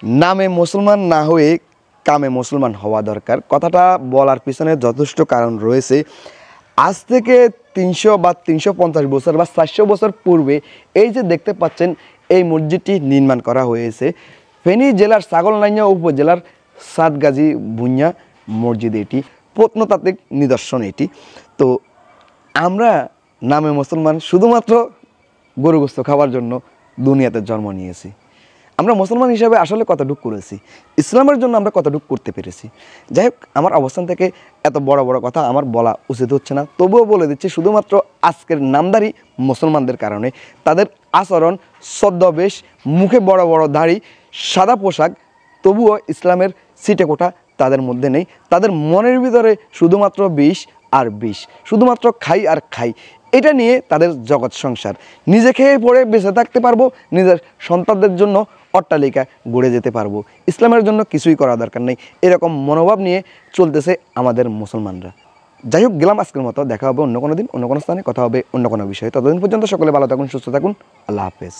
নামে মুসলমান না হয়ে কামে মুসলমান হওয়া দরকার। কথাটা বলার পিছনে যথেষ্ট কারণ রয়েছে। আজ থেকে 300 বা 350 বছর বা 400 বছর পূর্বে এই যে দেখতে পাচ্ছেন এই মসজিদটি নির্মাণ করা হয়েছে ফেনী জেলার ছাগলনাইয়া উপজেলার সাতগাজী ভুঁইয়া মসজিদ। এটি প্রত্নতাত্ত্বিক নিদর্শন এটি। তো আমরা নামে মুসলমান শুধুমাত্র গরু গোস্ত খাওয়ার জন্য দুনিয়াতে জন্ম নিয়েছি। আমরা মুসলমান হিসাবে আসলে কতটুকু করেছি, ইসলামের জন্য আমরা কতটুকু করতে পেরেছি। যাই হোক, আমার অবস্থান থেকে এত বড় বড় কথা আমার বলা উচিত হচ্ছে না, তবুও বলে দিচ্ছি শুধুমাত্র আজকের নামধারী মুসলমানদের কারণে। তাদের আচরণ, ছদ্মবেশ, মুখে বড় বড় দাড়ি, সাদা পোশাক, তবুও ইসলামের ছিটেফোঁটা তাদের মধ্যে নেই। তাদের মনের ভিতরে শুধুমাত্র বিষ আর বিষ, শুধুমাত্র খাই আর খাই। এটা নিয়ে তাদের জগৎ সংসার। নিজে খেয়ে পড়ে বেঁচে থাকতে পারবো, নিজের সন্তানদের জন্য অট্টালিকা গড়ে যেতে পারবো, ইসলামের জন্য কিছুই করা দরকার নেই, এরকম মনোভাব নিয়ে চলতেছে আমাদের মুসলমানরা। যাই হোক, গেলাম আজকের মতো। দেখা হবে অন্য কোনো দিন, অন্য কোনো স্থানে, কথা হবে অন্য কোনো বিষয়ে। ততদিন পর্যন্ত সকলে ভালো থাকুন, সুস্থ থাকুন। আল্লাহ হাফেজ।